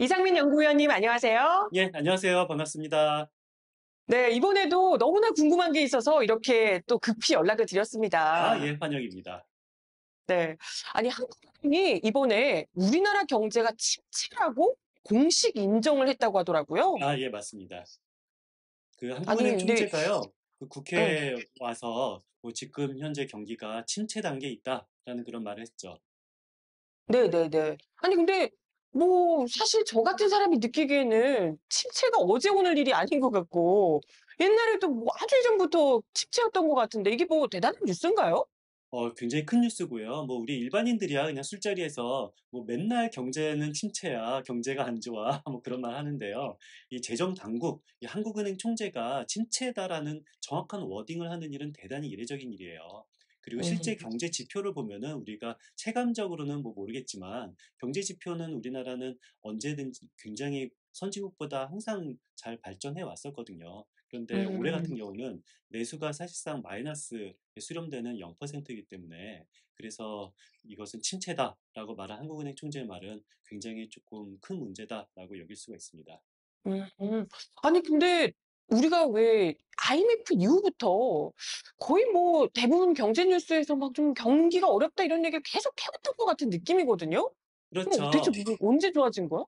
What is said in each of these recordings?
이상민 연구위원님, 안녕하세요. 예, 안녕하세요. 반갑습니다. 네, 이번에도 너무나 궁금한 게 있어서 이렇게 또 급히 연락을 예, 드렸습니다. 환영입니다. 네. 아니, 한국은행이 이번에 우리나라 경제가 침체라고 공식 인정을 했다고 하더라고요. 예, 맞습니다. 그 아니, 한국은행 근데, 총재가요, 그 응, 국회에 와서 뭐 지금 현재 경기가 침체 단계에 있다라는 그런 말을 했죠. 네네네. 아니, 근데, 뭐, 사실 저 같은 사람이 느끼기에는 침체가 어제 오늘 일이 아닌 것 같고, 옛날에도 뭐 아주 이전부터 침체였던 것 같은데, 이게 뭐 대단한 뉴스인가요? 굉장히 큰 뉴스고요. 뭐 우리 일반인들이야 그냥 술자리에서 뭐 맨날 경제는 침체야, 경제가 안 좋아, 뭐 그런 말 하는데요. 이 재정 당국, 이 한국은행 총재가 침체다라는 정확한 워딩을 하는 일은 대단히 이례적인 일이에요. 그리고 실제 음, 경제 지표를 보면은 우리가 체감적으로는 뭐 모르겠지만 경제 지표는 우리나라는 언제든지 굉장히 선진국보다 항상 잘 발전해 왔었거든요. 그런데 올해 음. 같은 경우는 내수가 사실상 마이너스 수렴되는 0%이기 때문에 그래서 이것은 침체다라고 말한 한국은행 총재의 말은 굉장히 조금 큰 문제다라고 여길 수가 있습니다. 음. 아니, 근데 우리가 왜 IMF 이후부터 거의 뭐 대부분 경제 뉴스에서 막 좀 경기가 어렵다 이런 얘기를 계속 해왔던 것 같은 느낌이거든요? 그럼 대체 그렇죠. 뭐 언제 좋아진 거야?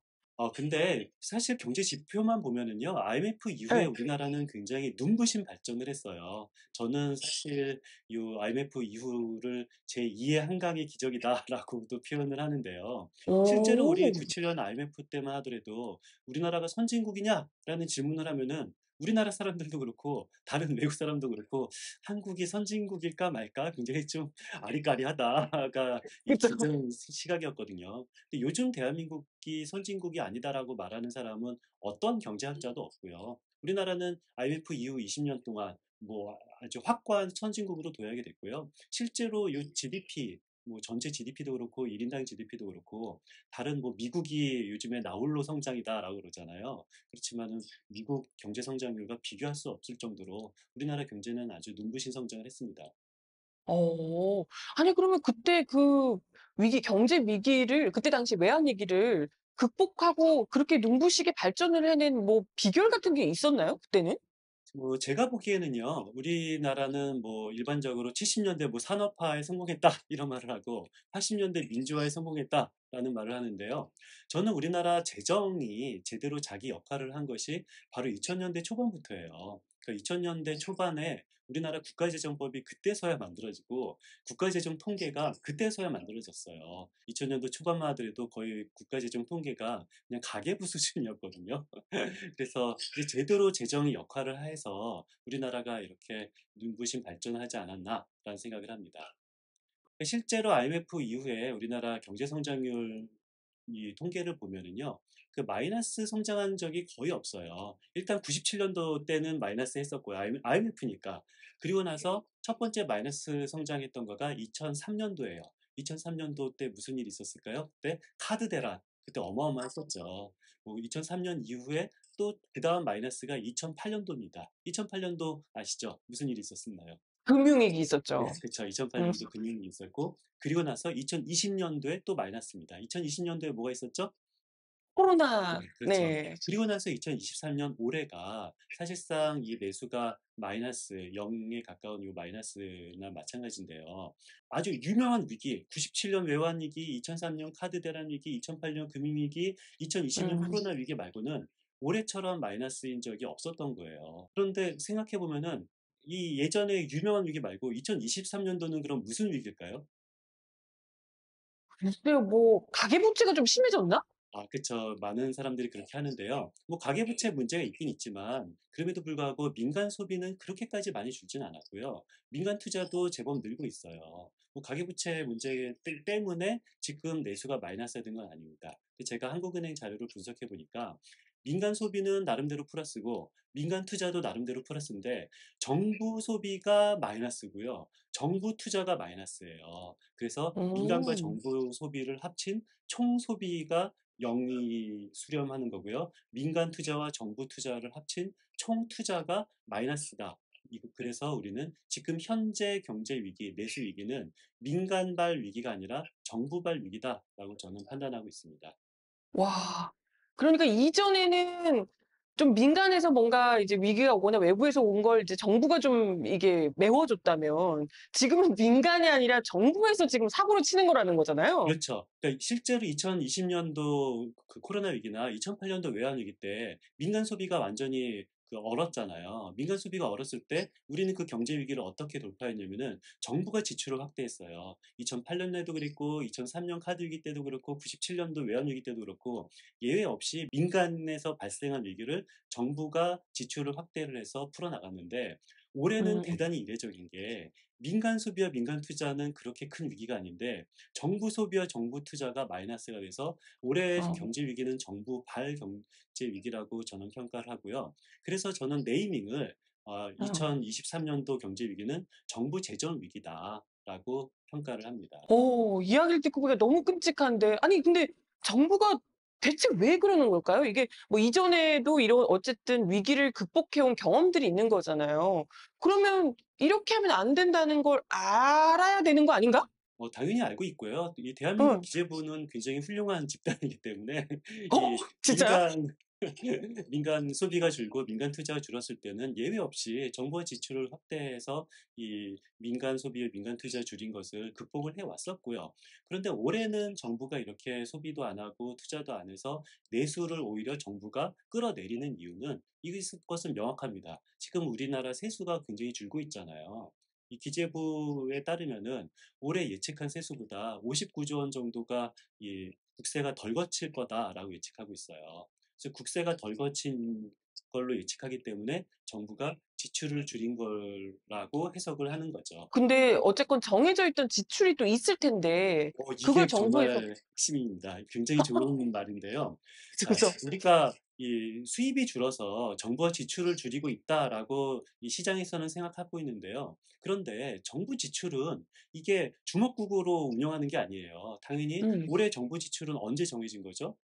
근데 사실 경제 지표만 보면은요, IMF 이후에 예. 우리나라는 굉장히 눈부신 발전을 했어요. 저는 사실 이 IMF 이후를 제2의 한강의 기적이다라고도 표현을 하는데요. 실제로 우리 오. 97년 IMF 때만 하더라도 우리나라가 선진국이냐라는 질문을 하면은 우리나라 사람들도 그렇고 다른 외국 사람도 그렇고 한국이 선진국일까 말까 굉장히 좀 아리까리하다가 이 그죠. 기존 시각이었거든요. 근데 요즘 대한민국이 선진국이 아니다라고 말하는 사람은 어떤 경제학자도 없고요. 우리나라는 IMF 이후 20년 동안 뭐 아주 확고한 선진국으로 도약이 됐고요. 실제로 이 GDP, 뭐 전체 GDP도 그렇고 1인당 GDP도 그렇고 다른 뭐 미국이 요즘에 나홀로 성장이다라고 그러잖아요. 그렇지만은 미국 경제 성장률과 비교할 수 없을 정도로 우리나라 경제는 아주 눈부신 성장을 했습니다. 어. 아니, 그러면 그때 그 경제 위기를, 그때 당시 외환 위기를 극복하고 그렇게 눈부시게 발전을 해낸 뭐 비결 같은 게 있었나요? 그때는? 뭐 제가 보기에는요, 우리나라는 뭐 일반적으로 70년대 뭐 산업화에 성공했다 이런 말을 하고 80년대 민주화에 성공했다라는 말을 하는데요. 저는 우리나라 재정이 제대로 자기 역할을 한 것이 바로 2000년대 초반부터예요. 그러니까 2000년대 초반에 우리나라 국가재정법이 그때서야 만들어지고 국가재정 통계가 그때서야 만들어졌어요. 2000년도 초반만 하더라도 거의 국가재정 통계가 그냥 가계부 수준이었거든요. 그래서 이제 제대로 재정이 역할을 해서 우리나라가 이렇게 눈부신 발전을 하지 않았나라는 생각을 합니다. 실제로 IMF 이후에 우리나라 경제 성장률 이 통계를 보면은요, 그 마이너스 성장한 적이 거의 없어요. 일단 97년도 때는 마이너스 했었고요. IMF니까. 그리고 나서 첫 번째 마이너스 성장했던 거가 2003년도예요. 2003년도 때 무슨 일이 있었을까요? 그때 카드 대란. 그때 어마어마했었죠. 뭐 2003년 이후에 또 그 다음 마이너스가 2008년도입니다. 2008년도 아시죠? 무슨 일이 있었나요? 금융위기 네, 있었죠. 그쵸. 음. 2008년도 금융이 있었고, 그리고 나서 2020년도에 또 마이너스입니다. 2020년도에 뭐가 있었죠? 코로나. 네, 그렇죠. 네. 그리고 나서 2023년 올해가 사실상 이 매수가 마이너스 0에 가까운 이 마이너스나 마찬가지인데요. 아주 유명한 위기, 97년 외환 위기, 2003년 카드 대란 위기, 2008년 금융 위기, 2020년 음. 코로나 위기 말고는 올해처럼 마이너스인 적이 없었던 거예요. 그런데 생각해 보면은 이 예전에 유명한 위기 말고 2023년도는 그럼 무슨 위기일까요? 글쎄요, 뭐 가계부채가 좀 심해졌나? 그쵸. 많은 사람들이 그렇게 하는데요. 뭐 가계부채 문제가 있긴 있지만 그럼에도 불구하고 민간 소비는 그렇게까지 많이 줄진 않았고요. 민간 투자도 제법 늘고 있어요. 뭐 가계부채 문제 때문에 지금 내수가 마이너스가 된 건 아닙니다. 제가 한국은행 자료를 분석해 보니까 민간 소비는 나름대로 플러스고 민간 투자도 나름대로 플러스인데 정부 소비가 마이너스고요. 정부 투자가 마이너스예요. 그래서 민간과 음. 정부 소비를 합친 총 소비가 0이 수렴하는 거고요. 민간 투자와 정부 투자를 합친 총 투자가 마이너스다. 그래서 우리는 지금 현재 경제 위기, 내수 위기는 민간발 위기가 아니라 정부발 위기다라고 저는 판단하고 있습니다. 와. 그러니까 이전에는 좀 민간에서 뭔가 이제 위기가 오거나 외부에서 온 걸 이제 정부가 좀 이게 메워줬다면 지금은 민간이 아니라 정부에서 지금 사고를 치는 거라는 거잖아요. 그렇죠. 그러니까 실제로 2020년도 그 코로나 위기나 2008년도 외환 위기 때 민간 소비가 완전히 얼었잖아요. 민간 소비가 얼었을 때 우리는 그 경제 위기를 어떻게 돌파했냐면은 정부가 지출을 확대했어요. 2008년에도 그랬고 2003년 카드 위기 때도 그렇고 97년도 외환 위기 때도 그렇고 예외 없이 민간에서 발생한 위기를 정부가 지출을 확대를 해서 풀어나갔는데 올해는 음. 대단히 이례적인 게 민간 소비와 민간 투자는 그렇게 큰 위기가 아닌데 정부 소비와 정부 투자가 마이너스가 돼서 올해 어. 경제 위기는 정부 발경제 위기라고 저는 평가를 하고요. 그래서 저는 네이밍을 어. 2023년도 경제 위기는 정부 재정 위기다라고 평가를 합니다. 이야기를 듣고 보니까 너무 끔찍한데 아니 근데 정부가 대체 왜 그러는 걸까요? 이게 뭐 이전에도 이런 어쨌든 위기를 극복해 온 경험들이 있는 거잖아요. 그러면 이렇게 하면 안 된다는 걸 알아야 되는 거 아닌가? 당연히 알고 있고요. 이 대한민국 응. 기재부는 굉장히 훌륭한 집단이기 때문에 어 이 진짜요? 민간 민간 소비가 줄고 민간 투자가 줄었을 때는 예외 없이 정부가 지출을 확대해서 이 민간 소비와 민간 투자 줄인 것을 극복을 해 왔었고요. 그런데 올해는 정부가 이렇게 소비도 안 하고 투자도 안 해서 내수를 오히려 정부가 끌어내리는 이유는 이것은 명확합니다. 지금 우리나라 세수가 굉장히 줄고 있잖아요. 이 기재부에 따르면은 올해 예측한 세수보다 59조 원 정도가 이 국세가 덜 거칠 거다라고 예측하고 있어요. 그래서 국세가 덜 거친 걸로 예측하기 때문에 정부가 지출을 줄인 거라고 해석을 하는 거죠. 근데 어쨌건 정해져 있던 지출이 또 있을 텐데 그걸 이게 정부에서 정말 핵심입니다. 굉장히 좋은 말인데요. 그죠, 자, 그죠. 우리가 이 수입이 줄어서 정부가 지출을 줄이고 있다라고 이 시장에서는 생각하고 있는데요. 그런데 정부 지출은 이게 주먹구구로 운영하는 게 아니에요. 당연히 음. 올해 정부 지출은 언제 정해진 거죠?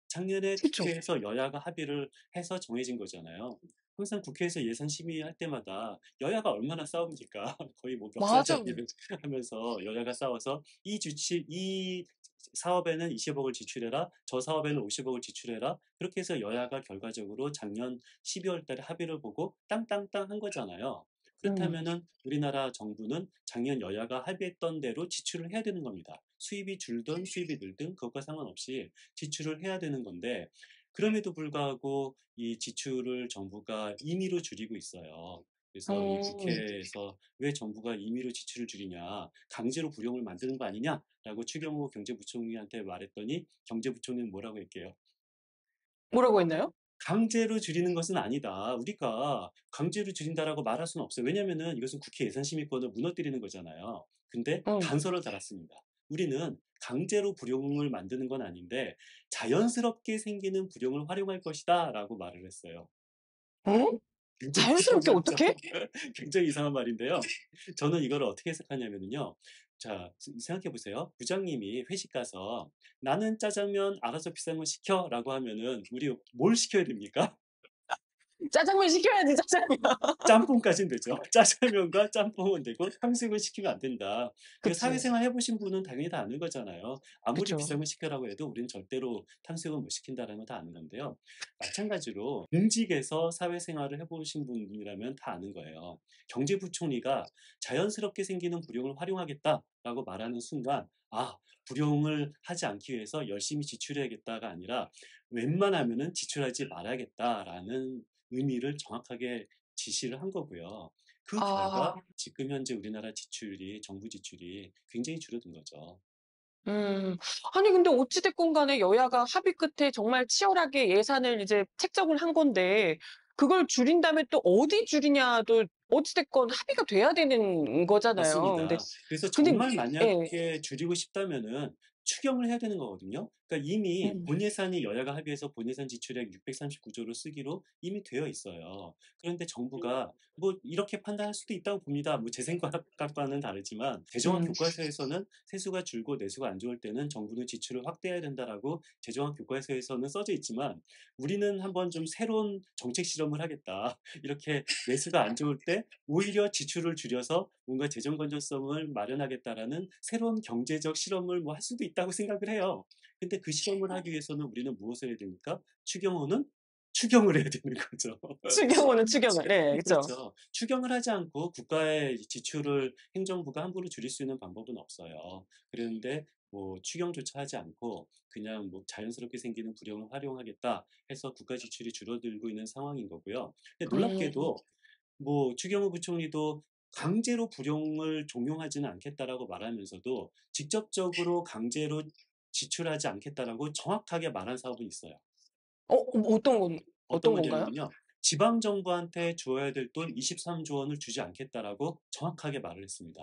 작년에 그쵸. 국회에서 여야가 합의를 해서 정해진 거잖아요. 항상 국회에서 예산 심의할 때마다 여야가 얼마나 싸웁니까? 거의 뭐 맞아. 멱살잡이를 하면서 여야가 싸워서 이 사업에는 20억을 지출해라. 저 사업에는 50억을 지출해라. 그렇게 해서 여야가 결과적으로 작년 12월 달에 합의를 보고 땅땅땅 한 거잖아요. 음. 그렇다면은 우리나라 정부는 작년 여야가 합의했던 대로 지출을 해야 되는 겁니다. 수입이 줄든 수입이 늘든 그것과 상관없이 지출을 해야 되는 건데 그럼에도 불구하고 이 지출을 정부가 임의로 줄이고 있어요. 그래서 이 음. 국회에서 왜 정부가 임의로 지출을 줄이냐, 강제로 부용을 만드는 거 아니냐라고 추경호 경제부총리한테 말했더니 경제부총리는 뭐라고 했게요? 뭐라고 했나요? 강제로 줄이는 것은 아니다. 우리가 강제로 줄인다라고 말할 수는 없어요. 왜냐면은 이것은 국회 예산심의권을 무너뜨리는 거잖아요. 근데 응. 단서를 달았습니다. 우리는 강제로 불용을 만드는 건 아닌데 자연스럽게 생기는 불용을 활용할 것이다라고 말을 했어요. 어? 굉장히 자연스럽게 이상하죠. 어떻게? 굉장히 이상한 말인데요. 저는 이거를 어떻게 해석하냐면요. 자, 생각해 보세요. 부장님이 회식 가서 나는 짜장면 알아서 비싼 거 시켜라고 하면은 우리 뭘 시켜야 됩니까? 짜장면 시켜야지 짜장면. 짬뽕까지는 되죠. 짜장면과 짬뽕은 되고 탕수육을 시키면 안 된다. 이거 그치. 사회생활 해보신 분은 당연히 다 아는 거잖아요. 아무리 그쵸. 비싼 거 시켜라고 해도 우리는 절대로 탕수육은 못 시킨다는 건 다 아는 건데요. 마찬가지로 공직에서 사회생활을 해보신 분이라면 다 아는 거예요. 경제부총리가 자연스럽게 생기는 불용을 활용하겠다라고 말하는 순간 불용을 하지 않기 위해서 열심히 지출해야겠다가 아니라 웬만하면은 지출하지 말아야겠다라는 의미를 정확하게 지시를 한 거고요. 그 결과 아. 지금 현재 우리나라 지출이 정부 지출이 굉장히 줄어든 거죠. 음. 아니 근데 어찌 됐건 간에 여야가 합의 끝에 정말 치열하게 예산을 이제 책정을 한 건데 그걸 줄인 다음에 또 어디 줄이냐도 어찌 됐건 합의가 돼야 되는 거잖아요. 근데 맞습니다. 그래서 근데 정말 예. 만약에 줄이고 싶다면은 추경을 해야 되는 거거든요. 그러니까 이미 음. 본 예산이 여야가 합의해서 본 예산 지출액 639조를 쓰기로 이미 되어 있어요. 그런데 정부가 뭐 이렇게 판단할 수도 있다고 봅니다. 뭐 제 생각과는 다르지만 재정학 음. 교과서에서는 세수가 줄고 내수가 안 좋을 때는 정부는 지출을 확대해야 된다라고 재정학 교과서에서는 써져 있지만 우리는 한번 좀 새로운 정책 실험을 하겠다. 이렇게 내수가 안 좋을 때 오히려 지출을 줄여서 뭔가 재정 건전성을 마련하겠다라는 새로운 경제적 실험을 뭐 할 수도 있다고 생각을 해요. 근데 그 실험을 하기 위해서는 우리는 무엇을 해야 됩니까? 추경호는 추경을 해야 되는 거죠. 추경호는 추경을. 네. 그쵸. 그렇죠. 추경을 하지 않고 국가의 지출을 행정부가 함부로 줄일 수 있는 방법은 없어요. 그런데 뭐 추경조차 하지 않고 그냥 뭐 자연스럽게 생기는 불용을 활용하겠다 해서 국가 지출이 줄어들고 있는 상황인 거고요. 근데 음. 놀랍게도 뭐 추경호 부총리도 강제로 불용을 종용하지는 않겠다라고 말하면서도 직접적으로 강제로 지출하지 않겠다라고 정확하게 말한 사업은 있어요. 어떤 건 어떤 어떤 건가요? 거냐면요. 지방 정부한테 줘야 될 돈 23조 원을 주지 않겠다라고 정확하게 말을 했습니다.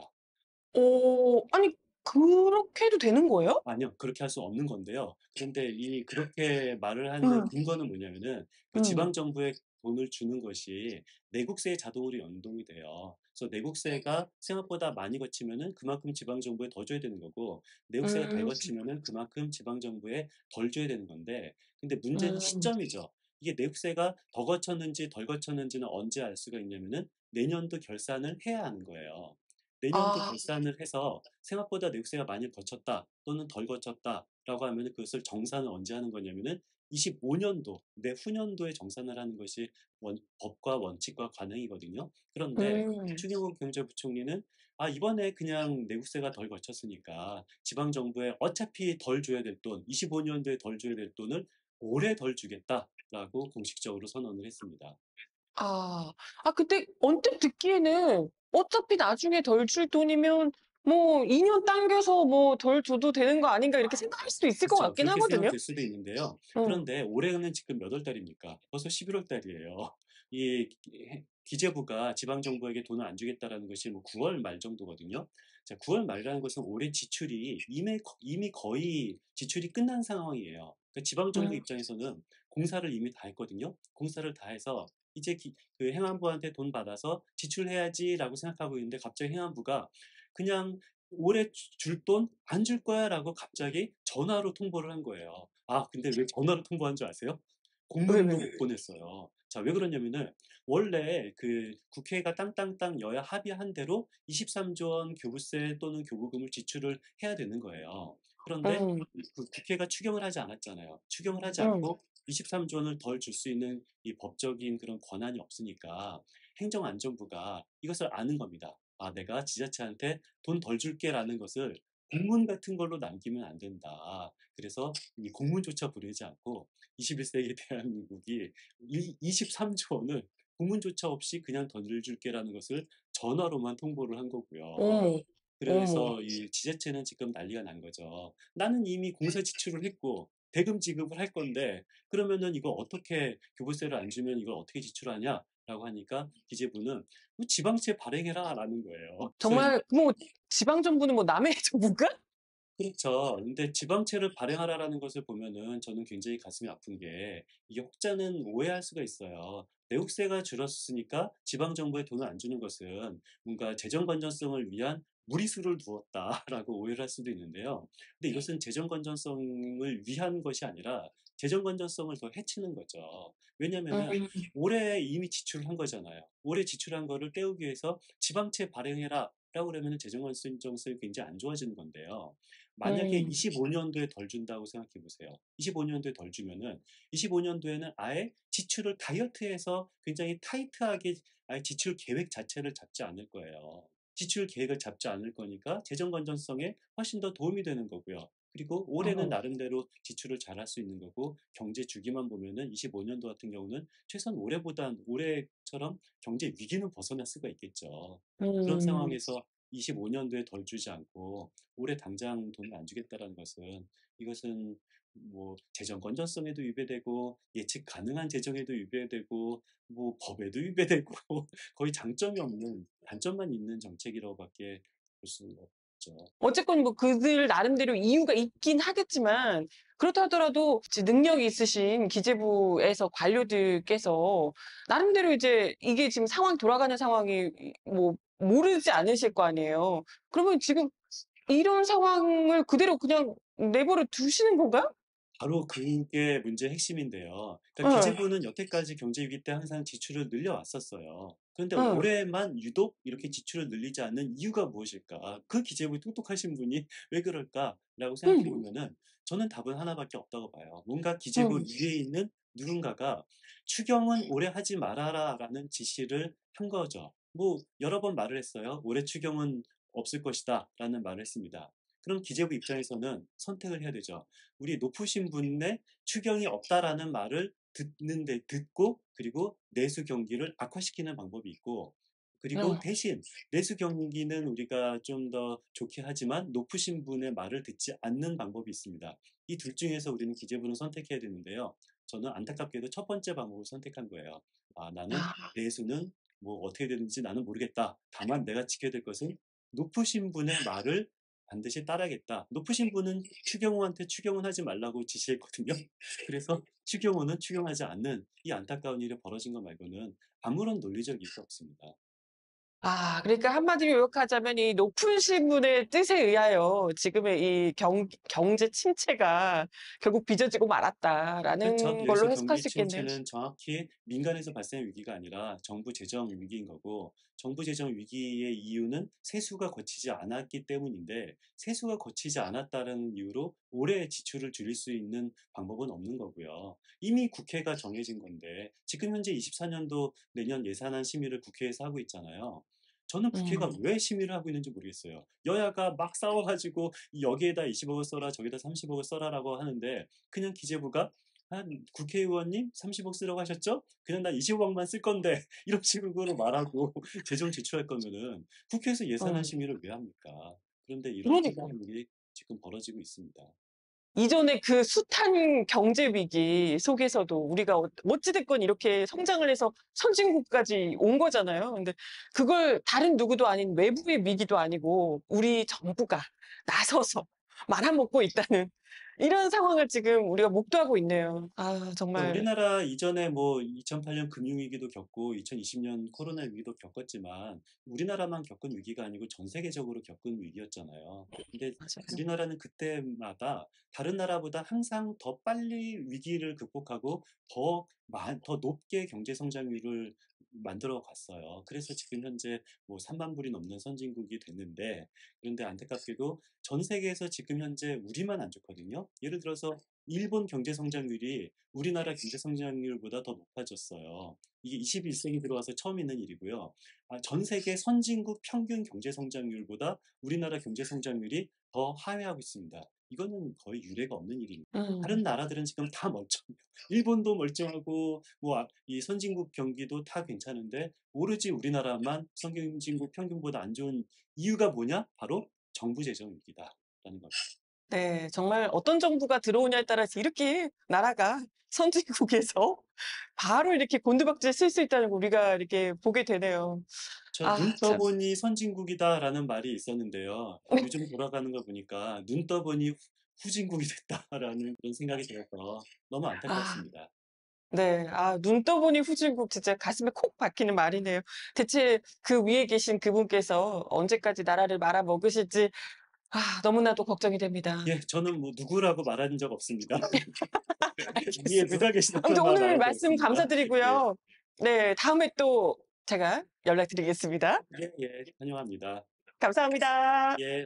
아니 그렇게 해도 되는 거예요? 아니요. 그렇게 할 수 없는 건데요. 그런데 이 그렇게 말을 하는 음. 근거는 뭐냐면은 그 음. 지방 정부에 돈을 주는 것이 내국세에 자동으로 연동이 돼요. 그래서 내국세가 생각보다 많이 거치면은 그만큼 지방 정부에 더 줘야 되는 거고, 내국세가 덜 음. 거치면은 그만큼 지방 정부에 덜 줘야 되는 건데, 근데 문제는 음. 시점이죠. 이게 내국세가 더 거쳤는지 덜 거쳤는지는 언제 알 수가 있냐면은 내년도 결산을 해야 하는 거예요. 내년도 아. 결산을 해서 생각보다 내국세가 많이 거쳤다 또는 덜 거쳤다라고 하면은 그것을 정산을 언제 하는 거냐면은 25년도 내후년도에 정산을 하는 것이 법과 원칙과 관행이거든요. 그런데 음. 추경호 경제부총리는 이번에 그냥 내국세가 덜 거쳤으니까 지방 정부에 어차피 덜 줘야 될 돈, 25년도에 덜 줘야 될 돈을 올해 덜 주겠다라고 공식적으로 선언을 했습니다. 아. 그때 언뜻 듣기에는 어차피 나중에 덜 줄 돈이면 뭐 2년 당겨서 뭐 덜 줘도 되는 거 아닌가 이렇게 생각할 수도 있을 것 그쵸. 같긴 그렇게 하거든요. 생각될 수도 있는데요. 어. 그런데 올해는 지금 몇 월 달입니까? 벌써 11월 달이에요. 이 기재부가 지방 정부에게 돈을 안 주겠다라는 것이 뭐 9월 말 정도거든요. 자, 9월 말이라는 것은 올해 지출이 이미 거의 지출이 끝난 상황이에요. 그러니까 지방 정부 음. 입장에서는 공사를 이미 다 했거든요. 공사를 다 해서 이제 그 행안부한테 돈 받아서 지출해야지라고 생각하고 있는데, 갑자기 행안부가 그냥 올해 줄 돈 안 줄 거야라고 갑자기 전화로 통보를 한 거예요. 근데 왜 전화로 통보한 줄 아세요? 공문도 왜? 못 보냈어요. 자, 왜 그러냐면은 원래 그 국회가 땅땅땅 여야 합의한 대로 23조 원 교부세 또는 교부금을 지출을 해야 되는 거예요. 그런데 음. 그 국회가 추경을 하지 않았잖아요. 추경을 하지 음. 않고 23조 원을 덜 줄 수 있는 이 법적인 그런 권한이 없으니까 행정안전부가 이것을 아는 겁니다. 내가 지자체한테 돈 덜 줄게라는 것을 공문 같은 걸로 남기면 안 된다. 그래서 이 공문조차 보내지 않고 21세기 대한민국이 23조 원을 공문조차 없이 그냥 덜 줄게라는 것을 전화로만 통보를 한 거고요. 어머. 어머. 그래서 이 지자체는 지금 난리가 난 거죠. 나는 이미 공사 지출을 했고 대금 지급을 할 건데 그러면은 이거 어떻게 교부세를 안 주면 이걸 어떻게 지출하냐라고 하니까 기재부는 뭐 지방채 발행해라라는 거예요. 그래서 정말 뭐 지방 정부는 뭐 남의 정부인가? 그렇죠. 근데 지방채를 발행하라라는 것을 보면은 저는 굉장히 가슴이 아픈 게, 이게 혹자는 오해할 수가 있어요. 내국세가 줄었으니까 지방 정부에 돈을 안 주는 것은 뭔가 재정 건전성을 위한 무리수를 두었다라고 오해를 할 수도 있는데요. 근데 이것은 재정 건전성을 위한 것이 아니라 재정 건전성을 더 해치는 거죠. 왜냐면은 음. 올해 이미 지출을 한 거잖아요. 올해 지출한 거를 떼우기 위해서 지방채 발행해라 라고 그러면은 재정 건전성이 굉장히 안 좋아지는 건데요. 만약에 음. 25년도에 덜 준다고 생각해 보세요. 25년도에 덜 주면은 25년도에는 아예 지출을 다이어트해서 굉장히 타이트하게 아예 지출 계획 자체를 잡지 않을 거예요. 지출 계획을 잡지 않을 거니까 재정 건전성에 훨씬 더 도움이 되는 거고요. 그리고 올해는 어. 나름대로 지출을 잘할 수 있는 거고, 경제 주기만 보면은 25년도 같은 경우는 최소한 올해처럼 경제 위기는 벗어날 수가 있겠죠. 그런 음. 상황에서 25년도에 덜 주지 않고 올해 당장 돈을 안 주겠다라는 것은, 이것은 뭐 재정 건전성에도 위배되고 예측 가능한 재정에도 위배되고 뭐 법에도 위배되고 거의 장점이 없는, 단점만 있는 정책이라고밖에 볼 수 없죠. 어쨌건 뭐 그들 나름대로 이유가 있긴 하겠지만 그렇다 하더라도 이제 능력이 있으신 기재부에서 관료들께서 나름대로 이제 이게 지금 상황 돌아가는 상황이 뭐 모르지 않으실 거 아니에요. 그러면 지금 이런 상황을 그대로 그냥 내버려 두시는 건가요? 바로 그게 문제의 핵심인데요. 그러니까 예. 기재부는 여태까지 경제 위기 때 항상 지출을 늘려왔었어요. 그런데 예. 올해만 유독 이렇게 지출을 늘리지 않는 이유가 무엇일까? 그 기재부 똑똑하신 분이 '왜 그럴까?'라고 생각해 음. 보면은 저는 답은 하나밖에 없다고 봐요. 뭔가 기재부 음. 위에 있는 누군가가 "추경은 올해 하지 말아라."라는 지시를 한 거죠. 뭐 여러 번 말을 했어요. "올해 추경은 없을 것이다."라는 말을 했습니다. 그럼 기재부 입장에서는 선택을 해야 되죠. 우리 높으신 분의 "추경이 없다."라는 말을 듣고 그리고 내수 경기를 악화시키는 방법이 있고, 그리고 어. 대신 내수 경기는 우리가 좀 더 좋게 하지만 높으신 분의 말을 듣지 않는 방법이 있습니다. 이 둘 중에서 우리는 기재부는 선택해야 되는데요. 저는 안타깝게도 첫 번째 방법을 선택한 거예요. '아 나는 아. 내수는 뭐 어떻게 되는지 나는 모르겠다. 다만 내가 지켜야 될 것은 높으신 분의 말을 반드시 따라야겠다.' 높으신 분은 추경호한테 추경은 하지 말라고 지시했거든요. 그래서 추경호는 추경하지 않는 이 안타까운 일이 벌어진 것 말고는 아무런 논리적 이유가 없습니다. 아 그러니까 한마디로 요약하자면 이 높으신 분의 뜻에 의하여 지금의 이 경제 침체가 결국 빚어지고 그렇죠. 말았다라는 여기서 걸로 해석할 경기 수 있겠네요. 침체는 정확히 민간에서 발생한 위기가 아니라 정부 재정 위기인 거고, 정부 재정 위기의 이유는 세수가 거치지 않았기 때문인데, 세수가 거치지 않았다는 이유로 올해 지출을 줄일 수 있는 방법은 없는 거고요. 이미 국회가 정해진 건데 지금 현재 24년도 내년 예산안 심의를 국회에서 하고 있잖아요. 저는 국회가 음. 왜 심의를 하고 있는지 모르겠어요. 여야가 막 싸워 가지고 여기에다 20억을 써라 저기다 30억을 써라라고 하는데, 그냥 기재부가 한 "국회의원님 30억 쓰라고 하셨죠? 그냥 나 20억만 쓸 건데." 이런 식으로 말하고 재정 제출할 거면은 국회에서 예산안 음. 심의를 왜 합니까? 그런데 이런 그러니까요. 황당한 일이 지금 벌어지고 있습니다. 이전에 그 숱한 경제 위기 속에서도 우리가 어찌 됐건 이렇게 성장을 해서 선진국까지 온 거잖아요. 근데 그걸 다른 누구도 아닌 외부의 위기도 아니고 우리 정부가 나서서 말아먹고 있다는 이런 상황을 지금 우리가 목도하고 있네요. 아 그러니까 정말. 우리나라 이전에 뭐 2008년 금융위기도 겪고 2020년 코로나 위기도 겪었지만 우리나라만 겪은 위기가 아니고 전 세계적으로 겪은 위기였잖아요. 근데 맞아요. 우리나라는 그때마다 다른 나라보다 항상 더 빨리 위기를 극복하고 더 높게 경제 성장률을 만들어 갔어요. 그래서 지금 현재 뭐 3만 불이 넘는 선진국이 됐는데, 그런데 안타깝게도 전 세계에서 지금 현재 우리만 안 좋거든요. 예를 들어서 일본 경제 성장률이 우리나라 경제 성장률보다 더 높아졌어요. 이게 21세기 들어와서 처음 있는 일이고요. 전 세계 선진국 평균 경제 성장률보다 우리나라 경제 성장률이 더 하회하고 있습니다. 이거는 거의 유례가 없는 일입니다. 다른 음. 나라들은 지금 다 멀쩡해요. 일본도 멀쩡하고 뭐 이 선진국 경기도 다 괜찮은데 오로지 우리나라만 선진국 평균보다 안 좋은 이유가 뭐냐? 바로 정부 재정 위기다라는 겁니다. 네. 정말 어떤 정부가 들어오냐에 따라서 이렇게 나라가 선진국에서 바로 이렇게 곤두박질 쓸 수 있다는 거 우리가 이렇게 보게 되네요. 저 아 "눈 참. 떠보니 선진국이다."라는 말이 있었는데요. 요즘 돌아가는 거 보니까 '눈 떠보니 후진국이 됐다.'라는 그런 생각이 들어서 너무 아 안타깝습니다. 네. 아 눈 떠보니 후진국 진짜 가슴에 콕 박히는 말이네요. 대체 그 위에 계신 그분께서 언제까지 나라를 말아먹으실지 너무나도 걱정이 됩니다. 예, 저는 뭐 누구라고 말한 적 없습니다. 위에 알겠습니다. 누가 아무튼 계시다고만 오늘 말한 적 말씀 없습니다. 예. 감사드리고요. 네. 다음에 또 제가 연락드리겠습니다. 예예. 환영합니다. 감사합니다. 예.